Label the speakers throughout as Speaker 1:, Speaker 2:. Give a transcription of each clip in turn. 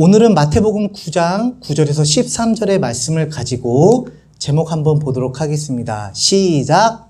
Speaker 1: 오늘은 마태복음 9장 9절에서 13절의 말씀을 가지고 제목 한번 보도록 하겠습니다. 시작!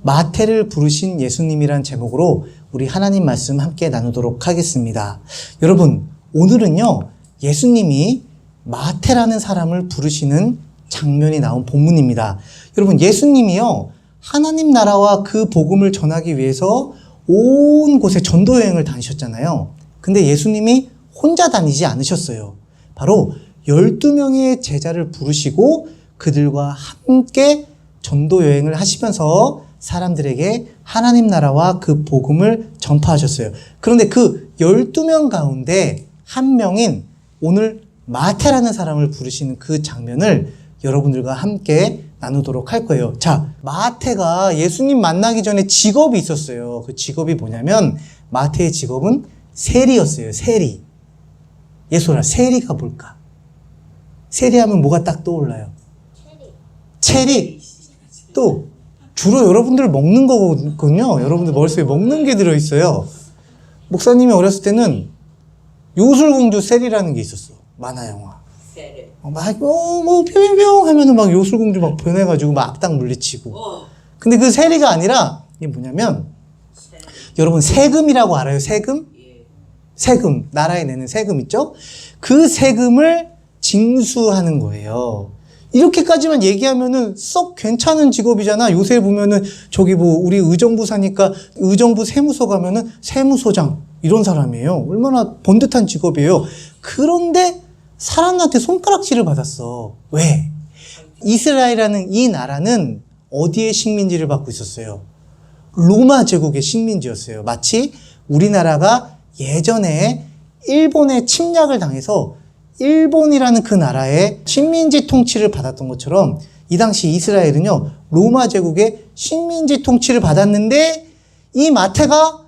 Speaker 1: 마태를 부르신 예수님이란 제목으로 우리 하나님 말씀 함께 나누도록 하겠습니다. 여러분, 오늘은요, 예수님이 마태라는 사람을 부르시는 장면이 나온 본문입니다. 여러분, 예수님이요, 하나님 나라와 그 복음을 전하기 위해서 온 곳에 전도 여행을 다니셨잖아요. 근데 예수님이 혼자 다니지 않으셨어요. 바로 12명의 제자를 부르시고 그들과 함께 전도 여행을 하시면서 사람들에게 하나님 나라와 그 복음을 전파하셨어요. 그런데 그 12명 가운데 한 명인 오늘 마태라는 사람을 부르시는 그 장면을 여러분들과 함께 나누도록 할 거예요. 자, 마태가 예수님 만나기 전에 직업이 있었어요. 그 직업이 뭐냐면 마태의 직업은 세리였어요. 세리. 예솔아, 세리가 뭘까? 세리하면 뭐가 딱 떠올라요? 체리. 또 주로 여러분들 먹는 거거든요. 여러분들 머릿속에 먹는 게 들어있어요. 목사님이 어렸을 때는 요술공주 세리라는 게 있었어. 만화 영화. 막 뿅뿅뿅 하면은 막 요술공주 막 변해가지고 막 악당 물리치고. 근데 그 세리가 아니라 이게 뭐냐면 여러분 세금이라고 알아요? 세금? 세금, 나라에 내는 세금 있죠? 그 세금을 징수하는 거예요. 이렇게까지만 얘기하면은 썩 괜찮은 직업이잖아. 요새 보면은 저기 뭐 우리 의정부 사니까 의정부 세무서 가면은 세무서장 이런 사람이에요. 얼마나 번듯한 직업이에요. 그런데 사람한테 손가락질을 받았어. 왜? 이스라엘이라는 이 나라는 어디의 식민지를 받고 있었어요? 로마 제국의 식민지였어요. 마치 우리나라가 예전에 일본의 침략을 당해서 일본이라는 그 나라의 식민지 통치를 받았던 것처럼 이 당시 이스라엘은요, 로마 제국의 식민지 통치를 받았는데 이 마태가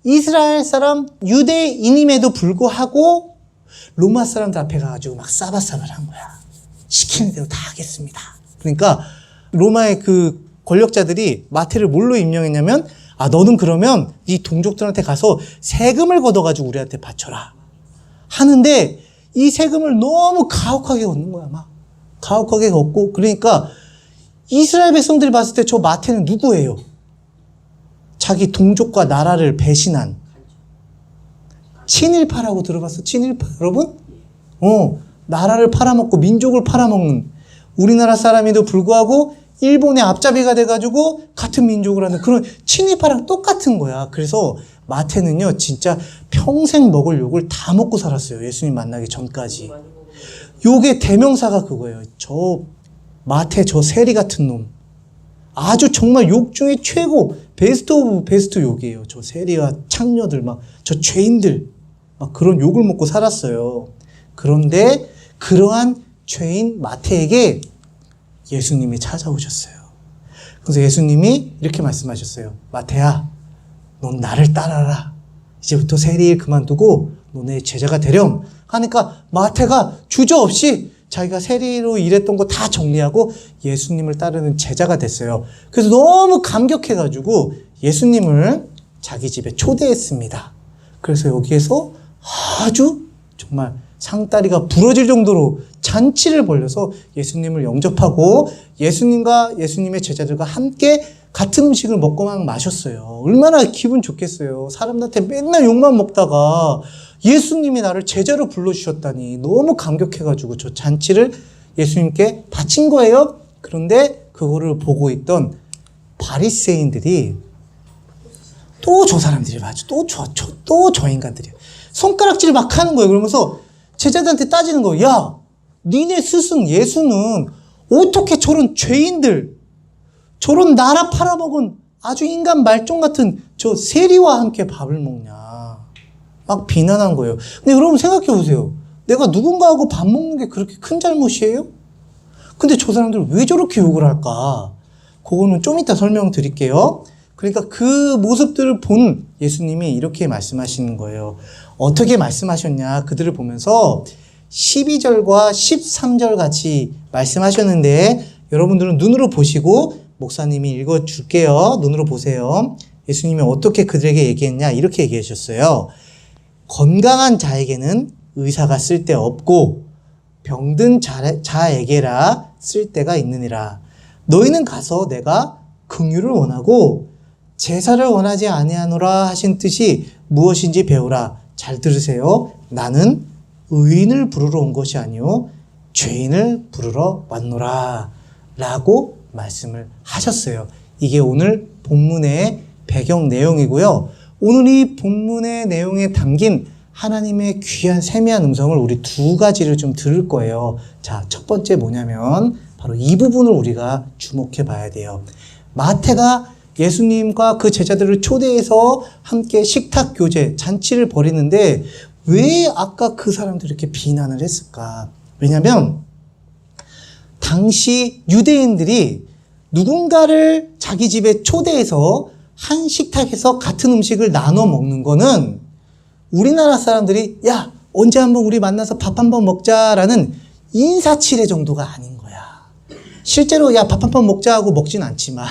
Speaker 1: 이스라엘 사람 유대인임에도 불구하고 로마 사람들 앞에 가가지고 막 싸바싸바한 거야. 시키는 대로 다 하겠습니다. 그러니까 로마의 그 권력자들이 마태를 뭘로 임명했냐면, 아, 너는 그러면 이 동족들한테 가서 세금을 걷어가지고 우리한테 바쳐라 하는데, 이 세금을 너무 가혹하게 걷는 거야. 막 가혹하게 걷고. 그러니까 이스라엘 백성들이 봤을 때 저 마태는 누구예요? 자기 동족과 나라를 배신한 친일파라고 들어봤어? 친일파 여러분? 나라를 팔아먹고 민족을 팔아먹는 우리나라 사람에도 불구하고 일본의 앞잡이가 돼가지고 같은 민족을 하는 그런 친일파랑 똑같은 거야. 그래서 마태는요, 진짜 평생 먹을 욕을 다 먹고 살았어요. 예수님 만나기 전까지. 욕의 대명사가 그거예요. 저 마태 저 세리 같은 놈. 아주 정말 욕 중에 최고 베스트 오브 베스트 욕이에요. 저 세리와 창녀들 막 저 죄인들 막 그런 욕을 먹고 살았어요. 그런데 그러한 죄인 마태에게 예수님이 찾아오셨어요. 그래서 예수님이 이렇게 말씀하셨어요. 마태야, 넌 나를 따라라. 이제부터 세리일 그만두고 너네 제자가 되렴 하니까 마태가 주저없이 자기가 세리로 일했던 거 다 정리하고 예수님을 따르는 제자가 됐어요. 그래서 너무 감격해가지고 예수님을 자기 집에 초대했습니다. 그래서 여기에서 아주 정말 상다리가 부러질 정도로 잔치를 벌려서 예수님을 영접하고 예수님과 예수님의 제자들과 함께 같은 음식을 먹고 막 마셨어요. 얼마나 기분 좋겠어요. 사람들한테 맨날 욕만 먹다가 예수님이 나를 제자로 불러주셨다니 너무 감격해가지고 저 잔치를 예수님께 바친 거예요. 그런데 그거를 보고 있던 바리새인들이 또 저 사람들이 맞아. 또 저 인간들이야. 손가락질 막 하는 거예요. 그러면서 제자들한테 따지는 거예요. 야, 니네 스승 예수는 어떻게 저런 죄인들, 저런 나라 팔아먹은 아주 인간 말종 같은 저 세리와 함께 밥을 먹냐. 막 비난한 거예요. 근데 여러분 생각해 보세요. 내가 누군가하고 밥 먹는 게 그렇게 큰 잘못이에요? 근데 저 사람들 왜 저렇게 욕을 할까? 그거는 좀 이따 설명드릴게요. 그러니까 그 모습들을 본 예수님이 이렇게 말씀하시는 거예요. 어떻게 말씀하셨냐? 그들을 보면서 12절과 13절 같이 말씀하셨는데 여러분들은 눈으로 보시고 목사님이 읽어줄게요. 눈으로 보세요. 예수님이 어떻게 그들에게 얘기했냐? 이렇게 얘기하셨어요. 건강한 자에게는 의사가 쓸데없고 병든 자에게라 쓸데가 있느니라. 너희는 가서 내가 긍휼을 원하고 제사를 원하지 아니하노라 하신 뜻이 무엇인지 배우라. 잘 들으세요. 나는 의인을 부르러 온 것이 아니요 죄인을 부르러 왔노라 라고 말씀을 하셨어요. 이게 오늘 본문의 배경 내용이고요. 오늘 이 본문의 내용에 담긴 하나님의 귀한 세미한 음성을 우리 두 가지를 좀 들을 거예요. 자, 첫 번째 뭐냐면 바로 이 부분을 우리가 주목해 봐야 돼요. 마태가 예수님과 그 제자들을 초대해서 함께 식탁 교제, 잔치를 벌이는데 왜 아까 그 사람들이 이렇게 비난을 했을까? 왜냐면 당시 유대인들이 누군가를 자기 집에 초대해서 한 식탁에서 같은 음식을 나눠 먹는 거는 우리나라 사람들이 야 언제 한번 우리 만나서 밥 한번 먹자라는 인사치레 정도가 아닌 거야. 실제로 야 밥 한번 먹자 하고 먹진 않지만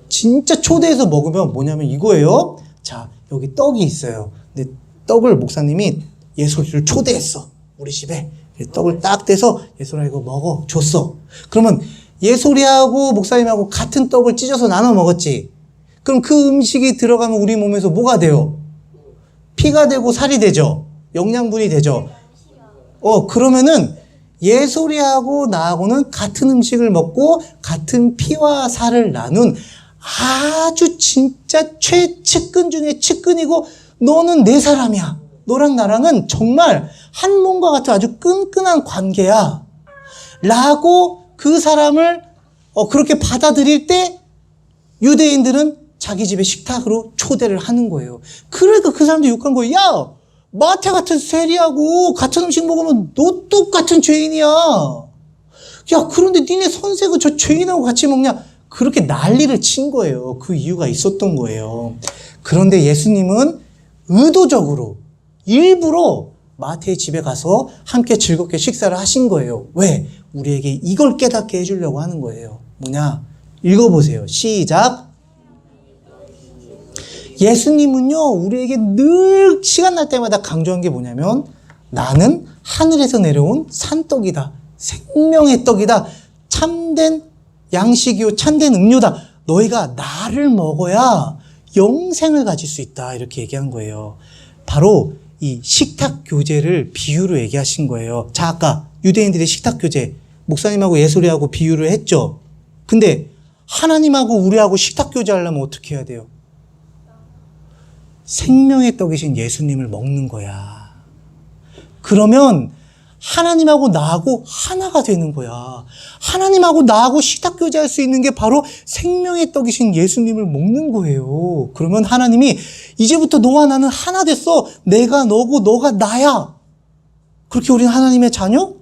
Speaker 1: 진짜 초대해서 먹으면 뭐냐면 이거예요. 자, 여기 떡이 있어요. 근데 떡을 목사님이 예솔이를 초대했어. 우리 집에 떡을 딱 떼서 예솔아 이거 먹어 줬어. 그러면 예솔이하고 목사님하고 같은 떡을 찢어서 나눠 먹었지. 그럼 그 음식이 들어가면 우리 몸에서 뭐가 돼요? 피가 되고 살이 되죠. 영양분이 되죠. 그러면은 예솔이하고 나하고는 같은 음식을 먹고 같은 피와 살을 나눈 아주 진짜 최측근 중에 측근이고 너는 내 사람이야. 너랑 나랑은 정말 한 몸과 같은 아주 끈끈한 관계야. 라고 그 사람을 그렇게 받아들일 때 유대인들은 자기 집에 식탁으로 초대를 하는 거예요. 그러니까 그 사람도 욕한 거예요. 야, 마태 같은 세리하고 같은 음식 먹으면 너 똑같은 죄인이야. 야, 그런데 니네 선생은 저 죄인하고 같이 먹냐? 그렇게 난리를 친 거예요. 그 이유가 있었던 거예요. 그런데 예수님은 의도적으로 일부러 마태의 집에 가서 함께 즐겁게 식사를 하신 거예요. 왜? 우리에게 이걸 깨닫게 해주려고 하는 거예요. 뭐냐? 읽어보세요. 시작. 예수님은요, 우리에게 늘 시간 날 때마다 강조한 게 뭐냐면 나는 하늘에서 내려온 산떡이다. 생명의 떡이다. 참된 양식이요, 참된 음료다. 너희가 나를 먹어야 영생을 가질 수 있다. 이렇게 얘기한 거예요. 바로 이 식탁 교제를 비유로 얘기하신 거예요. 자, 아까 유대인들의 식탁 교제, 목사님하고 예솔이하고 비유를 했죠. 근데 하나님하고 우리하고 식탁 교제하려면 어떻게 해야 돼요? 생명의 떡이신 예수님을 먹는 거야. 그러면 하나님하고 나하고 하나가 되는 거야. 하나님하고 나하고 식탁 교제할 수 있는 게 바로 생명의 떡이신 예수님을 먹는 거예요. 그러면 하나님이 이제부터 너와 나는 하나 됐어. 내가 너고 너가 나야. 그렇게 우리는 하나님의 자녀?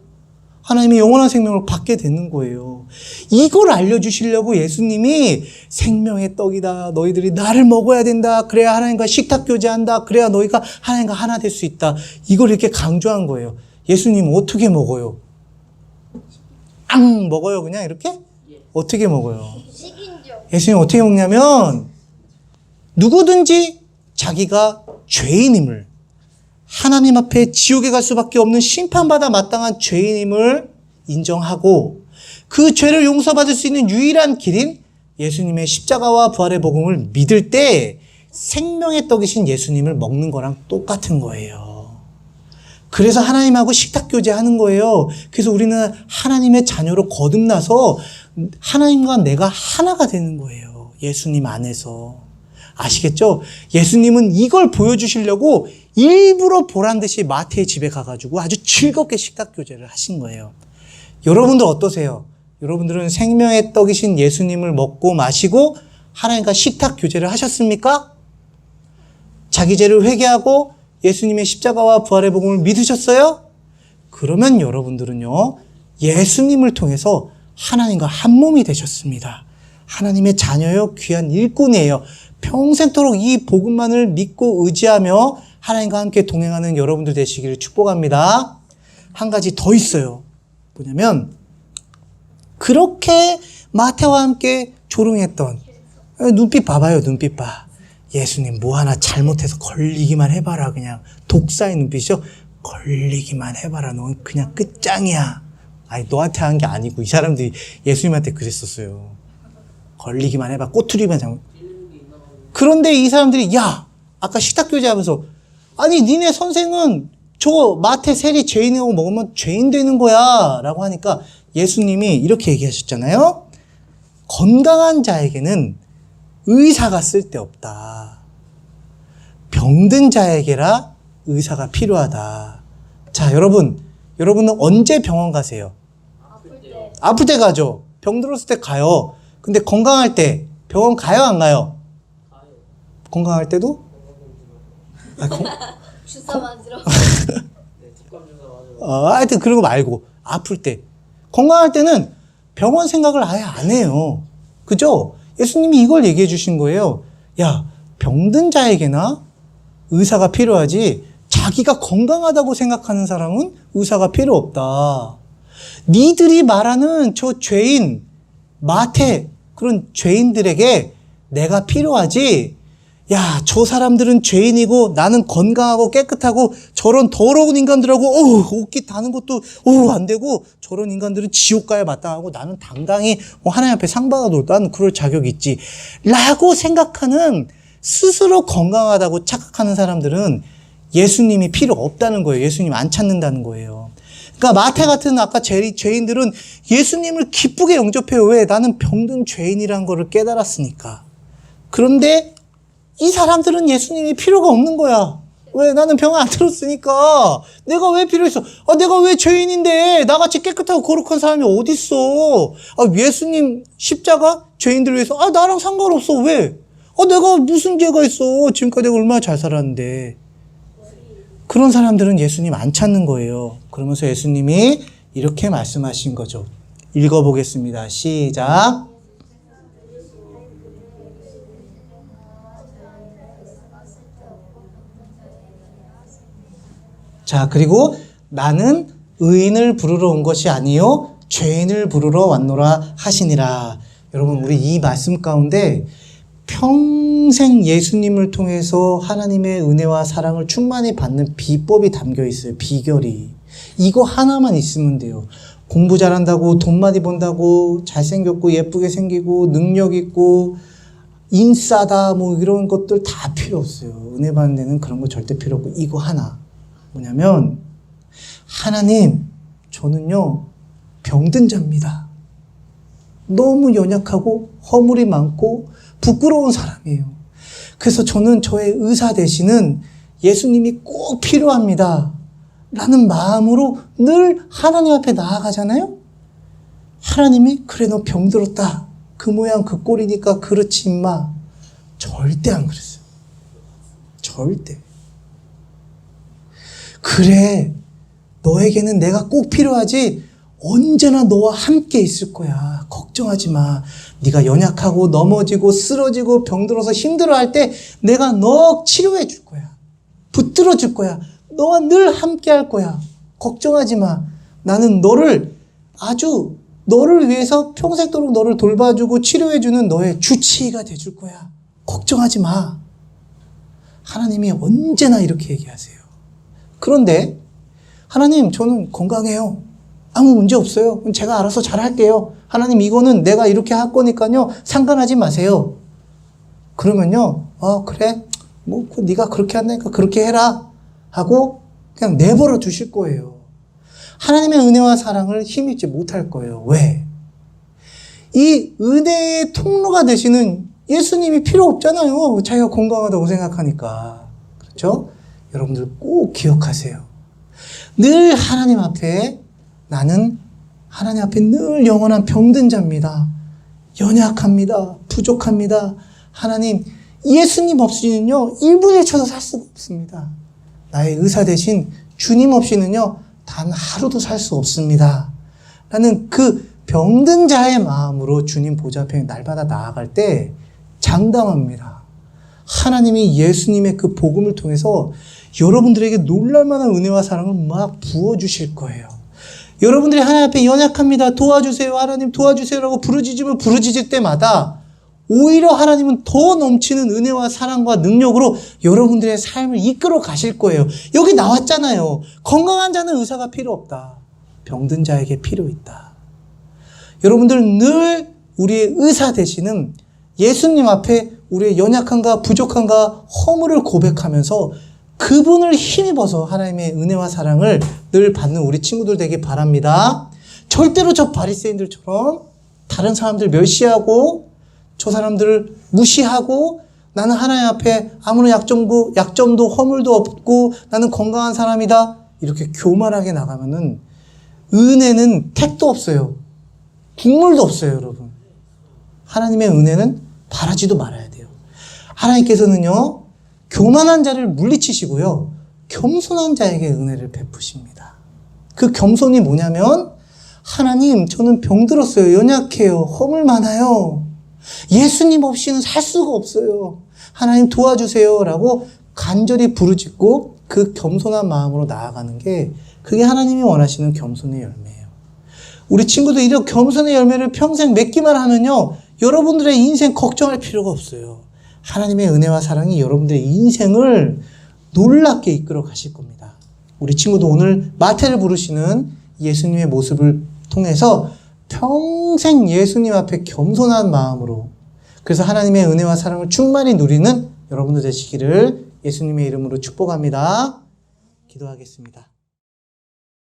Speaker 1: 하나님의 영원한 생명을 받게 되는 거예요. 이걸 알려주시려고 예수님이 생명의 떡이다. 너희들이 나를 먹어야 된다. 그래야 하나님과 식탁 교제한다. 그래야 너희가 하나님과 하나 될 수 있다. 이걸 이렇게 강조한 거예요. 예수님은 어떻게 먹어요? 먹어요 그냥 이렇게? 어떻게 먹어요? 예수님 어떻게 먹냐면 누구든지 자기가 죄인임을 하나님 앞에 지옥에 갈 수밖에 없는 심판받아 마땅한 죄인임을 인정하고 그 죄를 용서받을 수 있는 유일한 길인 예수님의 십자가와 부활의 복음을 믿을 때 생명의 떡이신 예수님을 먹는 거랑 똑같은 거예요. 그래서 하나님하고 식탁 교제하는 거예요. 그래서 우리는 하나님의 자녀로 거듭나서 하나님과 내가 하나가 되는 거예요. 예수님 안에서. 아시겠죠? 예수님은 이걸 보여주시려고 일부러 보란듯이 마태의 집에 가가지고 아주 즐겁게 식탁 교제를 하신 거예요. 여러분들 어떠세요? 여러분들은 생명의 떡이신 예수님을 먹고 마시고 하나님과 식탁 교제를 하셨습니까? 자기 죄를 회개하고 예수님의 십자가와 부활의 복음을 믿으셨어요? 그러면 여러분들은요, 예수님을 통해서 하나님과 한 몸이 되셨습니다. 하나님의 자녀요, 귀한 일꾼이에요. 평생토록 이 복음만을 믿고 의지하며 하나님과 함께 동행하는 여러분들 되시기를 축복합니다. 한 가지 더 있어요. 뭐냐면 그렇게 마태와 함께 조롱했던 눈빛 봐봐요. 눈빛 봐. 예수님 뭐 하나 잘못해서 걸리기만 해봐라. 그냥 독사의 눈빛이죠. 걸리기만 해봐라. 넌 그냥 끝장이야. 아니 너한테 한 게 아니고 이 사람들이 예수님한테 그랬었어요. 걸리기만 해봐. 꼬투리만 잡으면. 그런데 이 사람들이 야 아까 식탁교제 하면서 아니 니네 선생은 저 마태 세리 죄인하고 먹으면 죄인 되는 거야 라고 하니까 예수님이 이렇게 얘기하셨잖아요. 건강한 자에게는 의사가 쓸데없다. 병든 자에게라 의사가 필요하다. 자, 여러분은 언제 병원 가세요? 아플 때 가죠. 병 들었을 때 가요. 근데 건강할 때 병원 가요, 안 가요? 건강할 때도?
Speaker 2: 주사 맞으러.
Speaker 1: 하여튼 그런 거 말고 아플 때. 건강할 때는 병원 생각을 아예 안 해요. 그죠? 예수님이 이걸 얘기해 주신 거예요. 야, 병든 자에게나 의사가 필요하지 자기가 건강하다고 생각하는 사람은 의사가 필요 없다. 니들이 말하는 저 죄인, 마태 그런 죄인들에게 내가 필요하지. 야, 저 사람들은 죄인이고 나는 건강하고 깨끗하고 저런 더러운 인간들하고 옷깃 다는 것도 안 되고 저런 인간들은 지옥 가야 마땅하고 나는 당당히 하나님 앞에 상 받아도 나는 그럴 자격이 있지 라고 생각하는 스스로 건강하다고 착각하는 사람들은 예수님이 필요 없다는 거예요. 예수님 안 찾는다는 거예요. 그러니까 마태 같은 아까 죄인들은 예수님을 기쁘게 영접해요. 왜? 나는 병든 죄인이란 거를 깨달았으니까. 그런데 이 사람들은 예수님이 필요가 없는 거야. 왜? 나는 병 안 들었으니까. 내가 왜 필요했어? 내가 왜 죄인인데 나같이 깨끗하고 거룩한 사람이 어딨어? 예수님 십자가 죄인들 위해서 나랑 상관없어. 왜? 내가 무슨 죄가 있어? 지금까지 내가 얼마나 잘 살았는데. 그런 사람들은 예수님 안 찾는 거예요. 그러면서 예수님이 이렇게 말씀하신 거죠. 읽어보겠습니다. 시작. 자, 그리고 나는 의인을 부르러 온 것이 아니요 죄인을 부르러 왔노라 하시니라. 여러분, 우리 이 말씀 가운데 평생 예수님을 통해서 하나님의 은혜와 사랑을 충만히 받는 비법이 담겨 있어요. 비결이. 이거 하나만 있으면 돼요. 공부 잘한다고 돈 많이 번다고 잘생겼고 예쁘게 생기고 능력 있고 인싸다 뭐 이런 것들 다 필요 없어요. 은혜 받는 데는 그런 거 절대 필요 없고 이거 하나. 뭐냐면 하나님 저는요 병든 자입니다. 너무 연약하고 허물이 많고 부끄러운 사람이에요. 그래서 저는 저의 의사 되시는 예수님이 꼭 필요합니다. 라는 마음으로 늘 하나님 앞에 나아가잖아요. 하나님이 그래 너 병들었다. 그 모양 그 꼴이니까 그렇지 임마. 절대 안 그랬어요. 절대. 그래 너에게는 내가 꼭 필요하지 언제나 너와 함께 있을 거야. 걱정하지 마. 네가 연약하고 넘어지고 쓰러지고 병들어서 힘들어할 때 내가 너 치료해 줄 거야. 붙들어 줄 거야. 너와 늘 함께 할 거야. 걱정하지 마. 나는 너를 위해서 평생도록 너를 돌봐주고 치료해주는 너의 주치의가 돼줄 거야. 걱정하지 마. 하나님이 언제나 이렇게 얘기하세요. 그런데 하나님 저는 건강해요. 아무 문제 없어요. 그럼 제가 알아서 잘할게요. 하나님 이거는 내가 이렇게 할 거니까요. 상관하지 마세요. 그러면요. 그래. 뭐 네가 그렇게 한다니까 그렇게 해라. 하고 그냥 내버려 두실 거예요. 하나님의 은혜와 사랑을 힘입지 못할 거예요. 왜? 이 은혜의 통로가 되시는 예수님이 필요 없잖아요. 자기가 건강하다고 생각하니까. 그렇죠? 여러분들 꼭 기억하세요. 늘 하나님 앞에 나는 하나님 앞에 늘 영원한 병든 자입니다. 연약합니다. 부족합니다. 하나님 예수님 없이는요 1분의 1초도 살 수가 없습니다. 나의 의사 대신 주님 없이는요 단 하루도 살 수 없습니다. 라는 그 병든 자의 마음으로 주님 보좌 앞에 날마다 나아갈 때 장담합니다. 하나님이 예수님의 그 복음을 통해서 여러분들에게 놀랄만한 은혜와 사랑을 막 부어주실 거예요. 여러분들이 하나님 앞에 연약합니다. 도와주세요. 하나님 도와주세요라고 부르짖을 때마다 오히려 하나님은 더 넘치는 은혜와 사랑과 능력으로 여러분들의 삶을 이끌어 가실 거예요. 여기 나왔잖아요. 건강한 자는 의사가 필요 없다. 병든 자에게 필요 있다. 여러분들 늘 우리의 의사 되시는 예수님 앞에 우리의 연약함과 부족함과 허물을 고백하면서 그분을 힘입어서 하나님의 은혜와 사랑을 늘 받는 우리 친구들 되길 바랍니다. 절대로 저 바리새인들처럼 다른 사람들 멸시하고 저 사람들을 무시하고 나는 하나님 앞에 아무런 약점도 허물도 없고 나는 건강한 사람이다. 이렇게 교만하게 나가면은 은혜는 택도 없어요. 국물도 없어요, 여러분. 하나님의 은혜는 바라지도 말아야 돼요. 하나님께서는요, 교만한 자를 물리치시고요, 겸손한 자에게 은혜를 베푸십니다. 그 겸손이 뭐냐면, 하나님, 저는 병들었어요. 연약해요. 허물 많아요. 예수님 없이는 살 수가 없어요. 하나님 도와주세요. 라고 간절히 부르짖고 그 겸손한 마음으로 나아가는 게 그게 하나님이 원하시는 겸손의 열매예요. 우리 친구들 이런 겸손의 열매를 평생 맺기만 하면요, 여러분들의 인생 걱정할 필요가 없어요. 하나님의 은혜와 사랑이 여러분들의 인생을 놀랍게 이끌어 가실 겁니다. 우리 친구도 오늘 마태를 부르시는 예수님의 모습을 통해서 평생 예수님 앞에 겸손한 마음으로, 그래서 하나님의 은혜와 사랑을 충만히 누리는 여러분들 되시기를 예수님의 이름으로 축복합니다. 기도하겠습니다.